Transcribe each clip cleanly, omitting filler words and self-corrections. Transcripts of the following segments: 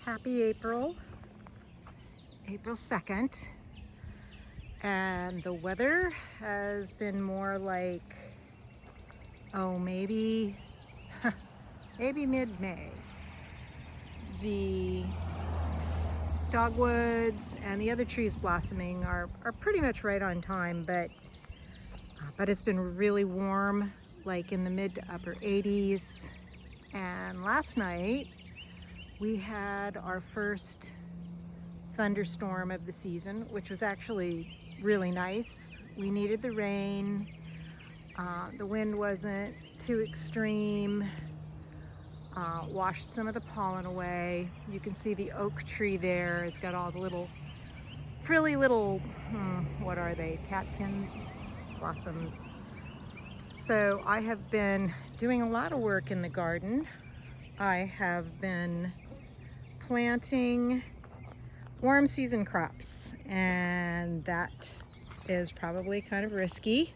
Happy April 2nd, and the weather has been more like, oh, maybe mid-May. The dogwoods and the other trees blossoming are pretty much right on time, but it's been really warm, like in the mid to upper 80s. And last night we had our first thunderstorm of the season, which was actually really nice. We needed the rain. The wind wasn't too extreme. Washed some of the pollen away. You can see the oak tree there has got all the little frilly little, what are they, catkins, blossoms. So I have been doing a lot of work in the garden. I have been planting warm season crops, and that is probably kind of risky.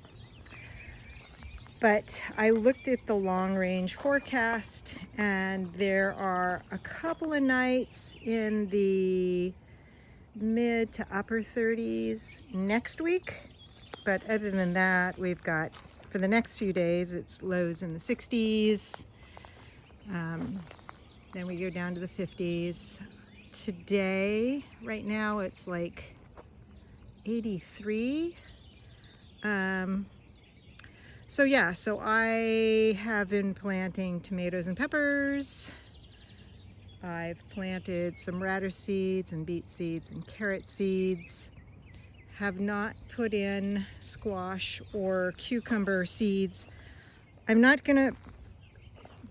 But I looked at the long range forecast, and there are a couple of nights in the mid to upper 30s next week. But other than that, we've got, for the next few days, it's lows in the 60s. Then we go down to the 50s. Today, right now, it's like 83. So I have been planting tomatoes and peppers. I've planted some radish seeds and beet seeds and carrot seeds. Have not put in squash or cucumber seeds. I'm not gonna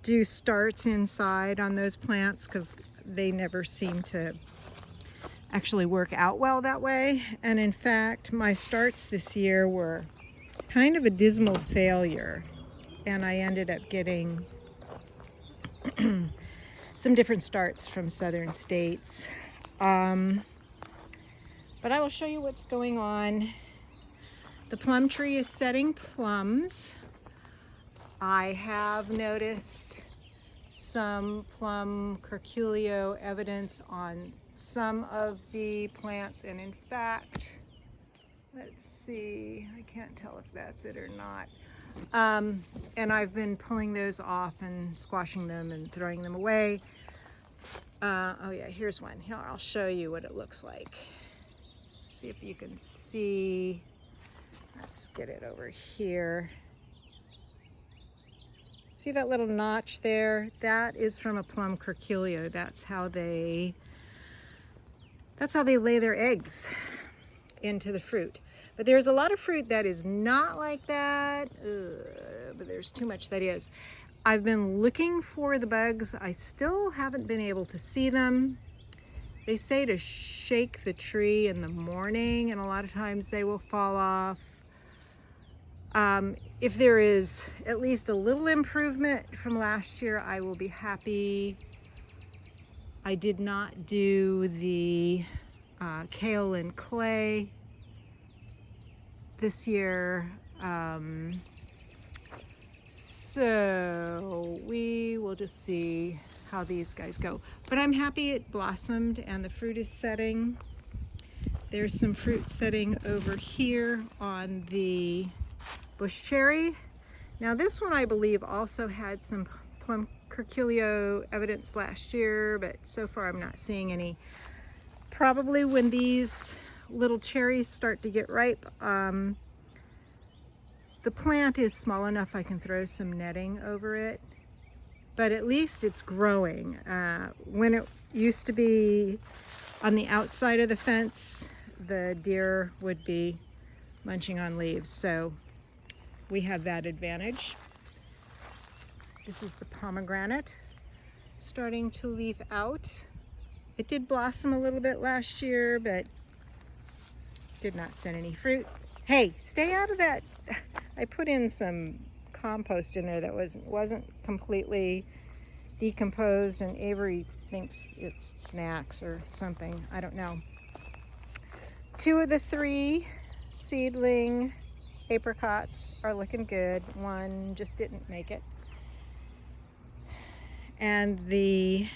do starts inside on those plants because they never seem to actually work out well that way. And in fact, my starts this year were kind of a dismal failure, and I ended up getting some different starts from southern states. But I will show you what's going on. The plum tree is setting plums. I have noticed some plum curculio evidence on some of the plants, and in fact, let's see, I can't tell if that's it or not. And I've been pulling those off and squashing them and throwing them away. Oh yeah, here's one. Here, I'll show you what it looks like. See if you can see. Let's get it over here. See that little notch there? That is from a plum curculio. That's how they lay their eggs into the fruit. But there's a lot of fruit that is not like that. But there's too much that is. I've been looking for the bugs. I still haven't been able to see them. They say to shake the tree in the morning, and a lot of times they will fall off. If there is at least a little improvement from last year, I will be happy. I did not do the kale and clay this year. So we will just see how these guys go. But I'm happy it blossomed and the fruit is setting. There's some fruit setting over here on the bush cherry. Now this one I believe also had some plum curculio evidence last year, but so far I'm not seeing any. Probably when these little cherries start to get ripe, the plant is small enough I can throw some netting over it, but at least it's growing. When it used to be on the outside of the fence, the deer would be munching on leaves, so we have that advantage. This is the pomegranate starting to leaf out. It did blossom a little bit last year, but did not send any fruit. Hey, stay out of that. I put in some compost in there that wasn't completely decomposed, and Avery thinks it's snacks or something. I don't know. 2 of the 3 seedling apricots are looking good. One just didn't make it. And the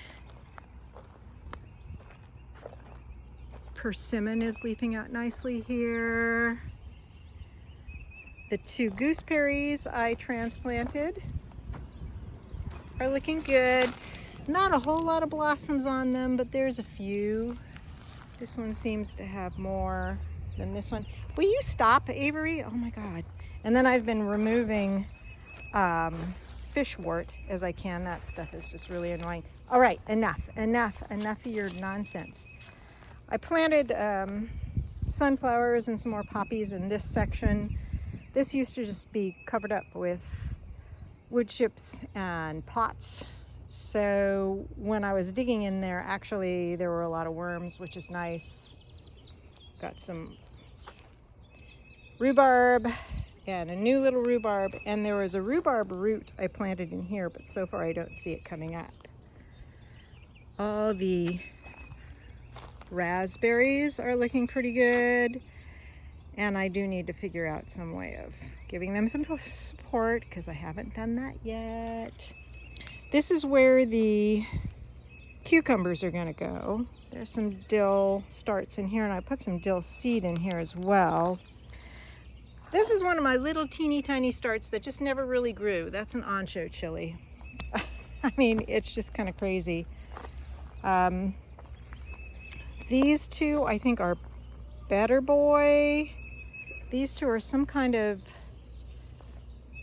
persimmon is leafing out nicely here. The 2 gooseberries I transplanted are looking good. Not a whole lot of blossoms on them, but there's a few. This one seems to have more than this one. Will you stop, Avery? Oh my God. And then I've been removing fish wort as I can. That stuff is just really annoying. All right, enough of your nonsense. I planted sunflowers and some more poppies in this section. This used to just be covered up with wood chips and pots. So when I was digging in there, actually there were a lot of worms, which is nice. Got some rhubarb and a new little rhubarb, and there was a rhubarb root I planted in here, but so far I don't see it coming up. All the raspberries are looking pretty good, and I do need to figure out some way of giving them some support because I haven't done that yet. This is where the cucumbers are going to go. There's some dill starts in here, and I put some dill seed in here as well. This is one of my little teeny tiny starts that just never really grew. That's an ancho chili. I mean, it's just kind of crazy. These 2 I think are Better Boy. These 2 are some kind of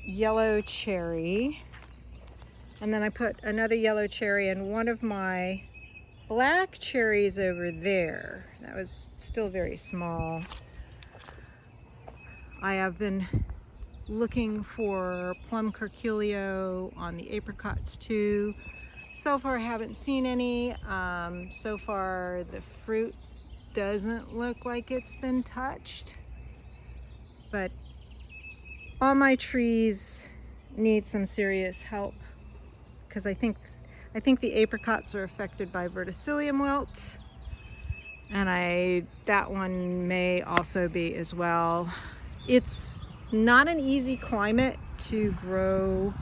yellow cherry. And then I put another yellow cherry and one of my black cherries over there. That was still very small. I have been looking for plum curculio on the apricots too. So far I haven't seen any. So far the fruit doesn't look like it's been touched. But all my trees need some serious help because I think the apricots are affected by verticillium wilt, and that one may also be as well. It's not an easy climate to grow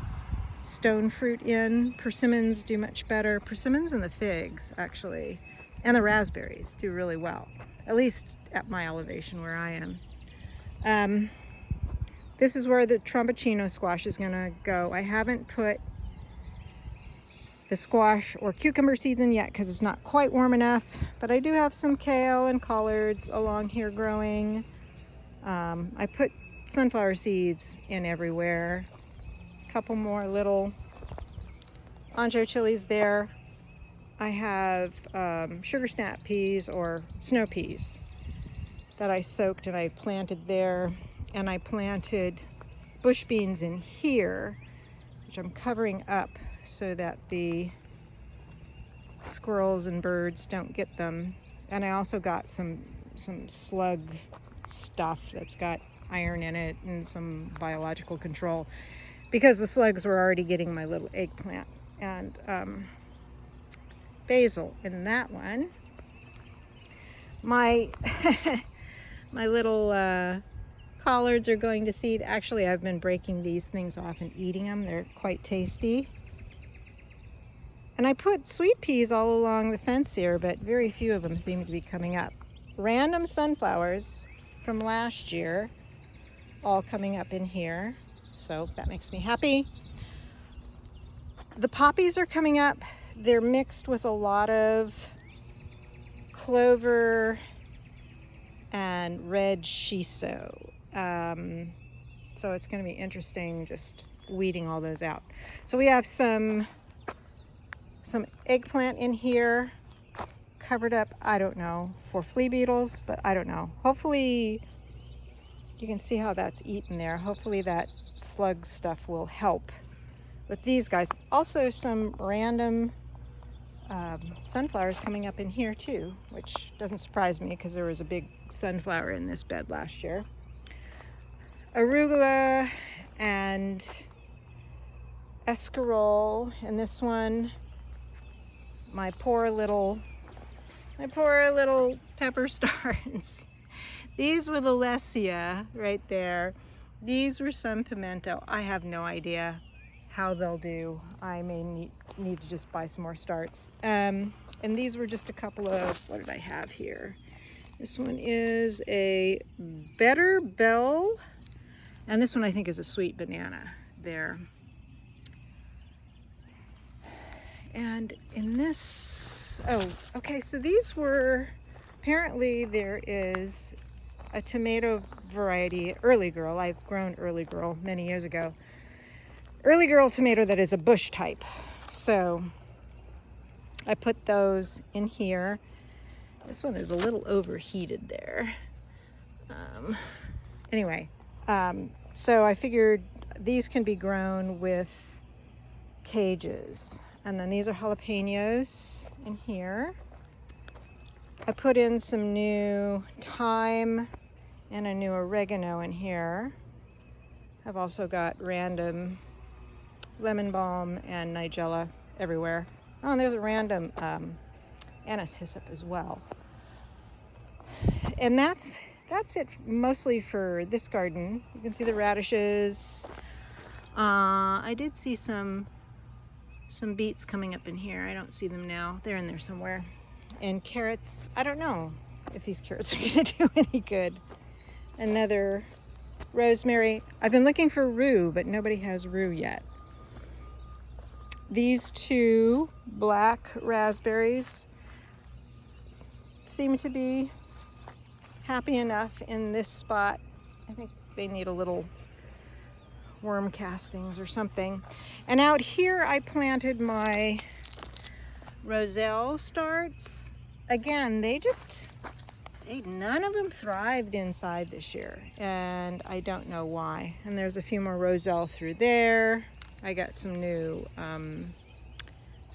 stone fruit in. Persimmons do much better. Persimmons and the figs, actually, and the raspberries do really well, at least at my elevation where I am. This is where the Tromboncino squash is gonna go. I haven't put the squash or cucumber seeds in yet because it's not quite warm enough, but I do have some kale and collards along here growing. I put sunflower seeds in everywhere. A couple more little ancho chilies there. I have sugar snap peas or snow peas that I soaked and I planted there, and I planted bush beans in here, which I'm covering up so that the squirrels and birds don't get them. And I also got some slug stuff that's got iron in it and some biological control because the slugs were already getting my little eggplant and basil in that one. My my little collards are going to seed. Actually, I've been breaking these things off and eating them. They're quite tasty. And I put sweet peas all along the fence here, but very few of them seem to be coming up. Random sunflowers from last year all coming up in here, so that makes me happy. The poppies are coming up. They're mixed with a lot of clover and red shiso. So it's going to be interesting just weeding all those out. So we have some eggplant in here covered up, I don't know, for flea beetles, but I don't know. Hopefully you can see how that's eaten there. Hopefully that slug stuff will help with these guys. Also some random sunflowers coming up in here too, which doesn't surprise me because there was a big sunflower in this bed last year. Arugula and escarole in this one. My poor little pepper stars. These were the Lesia right there. These were some pimento. I have no idea how they'll do. I may need to just buy some more starts. And these were just a couple of, what did I have here? This one is a Better Bell, and this one I think is a sweet banana there. And in this, oh, okay, so these were, apparently there is a tomato variety, Early Girl. I've grown Early Girl many years ago. Early Girl tomato that is a bush type. So I put those in here. This one is a little overheated there. Anyway, so I figured these can be grown with cages. And then these are jalapenos in here. I put in some new thyme and a new oregano in here. I've also got random lemon balm and nigella everywhere. Oh, and there's a random anise hyssop as well. And that's it mostly for this garden. You can see the radishes. I did see some beets coming up in here. I don't see them now. They're in there somewhere. And carrots. I don't know if these carrots are going to do any good. Another rosemary. I've been looking for rue, but nobody has rue yet. These two black raspberries seem to be happy enough in this spot. I think they need a little worm castings or something. And out here I planted my Roselle starts. Again, none of them thrived inside this year, and I don't know why. And there's a few more Roselle through there. I got some new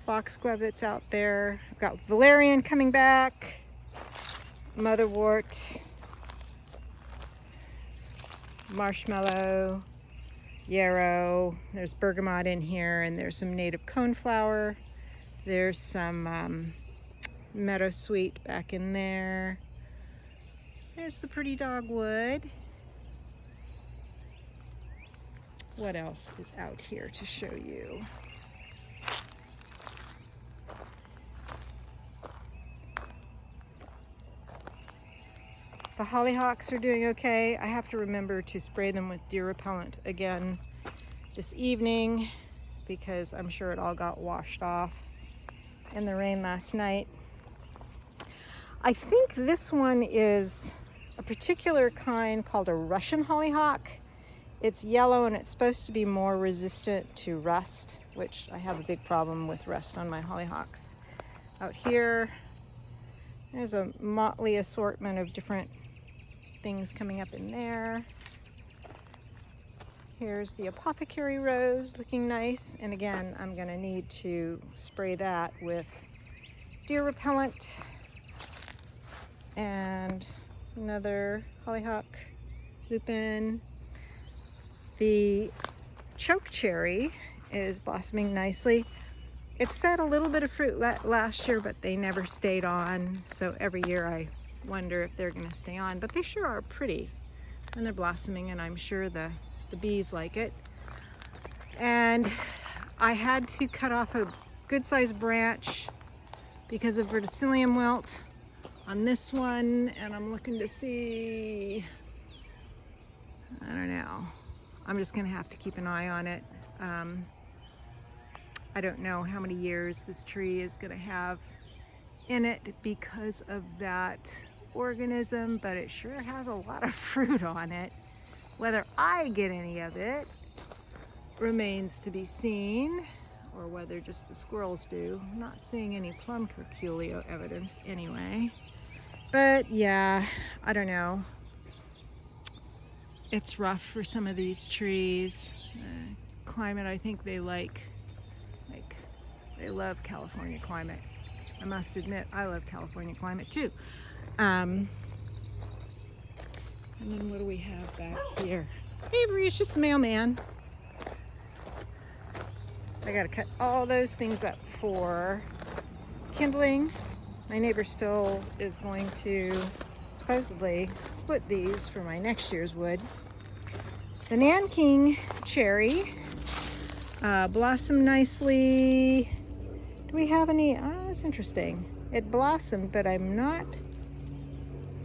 foxglove that's out there. I've got valerian coming back, motherwort, marshmallow, yarrow. There's bergamot in here, and there's some native coneflower. There's some meadowsweet back in there. There's the pretty dogwood. What else is out here to show you? The hollyhocks are doing okay. I have to remember to spray them with deer repellent again this evening because I'm sure it all got washed off in the rain last night. I think this one is a particular kind called a Russian hollyhock. It's yellow and it's supposed to be more resistant to rust, which I have a big problem with rust on my hollyhocks. Out here, there's a motley assortment of different things coming up in there. Here's the apothecary rose looking nice. And again, I'm gonna need to spray that with deer repellent. And another hollyhock, lupin. The choke cherry is blossoming nicely. It set a little bit of fruit last year, but they never stayed on. So every year I wonder if they're gonna stay on, but they sure are pretty when they're blossoming, and I'm sure the bees like it. And I had to cut off a good sized branch because of verticillium wilt on this one, and I'm looking to see, I don't know. I'm just gonna have to keep an eye on it. I don't know how many years this tree is gonna have in it because of that organism, but it sure has a lot of fruit on it. Whether I get any of it remains to be seen, or whether just the squirrels do. I'm not seeing any plum curculio evidence anyway. But yeah, I don't know. It's rough for some of these trees. Climate, I think they they love California climate. I must admit, I love California climate too. And then what do we have back here? Avery, it's just the mailman. I gotta cut all those things up for kindling. My neighbor still is going to supposedly split these for my next year's wood. The Nanking cherry blossomed nicely. Do we have any? Oh, that's interesting. It blossomed, but I'm not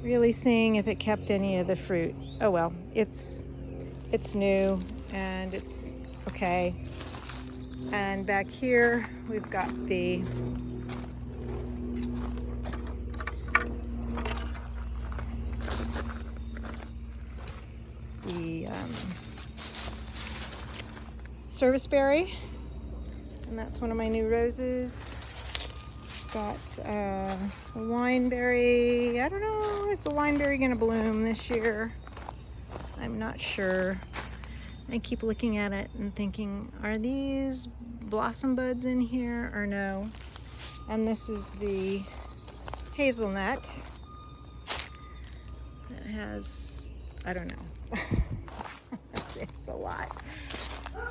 really seeing if it kept any of the fruit. Oh well, it's new and it's okay. And back here we've got the serviceberry, and that's one of my new roses. Got a wineberry. I don't know, is the wineberry gonna bloom this year? I'm not sure. I keep looking at it and thinking, are these blossom buds in here or no? And this is the hazelnut that has, I don't know. There's a lot.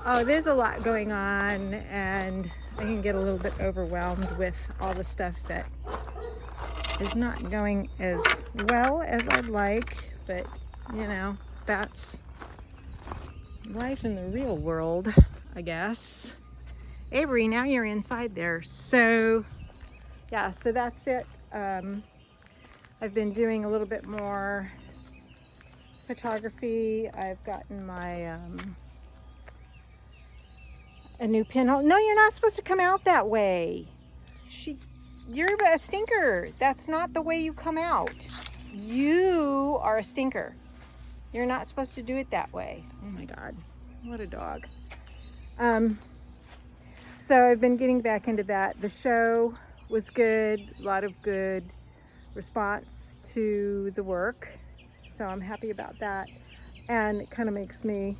Oh, there's a lot going on, and I can get a little bit overwhelmed with all the stuff that is not going as well as I'd like, but you know, that's life in the real world, I guess. Avery, now you're inside there. So yeah, so that's it. I've been doing a little bit more photography. I've gotten my a new pinhole. No, you're not supposed to come out that way. You're a stinker. That's not the way you come out. You are a stinker. You're not supposed to do it that way. Oh my God, what a dog. So I've been getting back into that. The show was good, a lot of good response to the work. So I'm happy about that. And it kind of makes me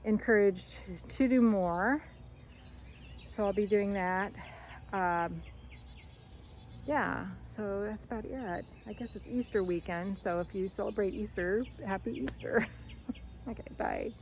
encouraged to do more. So I'll be doing that. Yeah, so that's about it. I guess it's Easter weekend, so if you celebrate Easter, happy Easter. Okay, bye.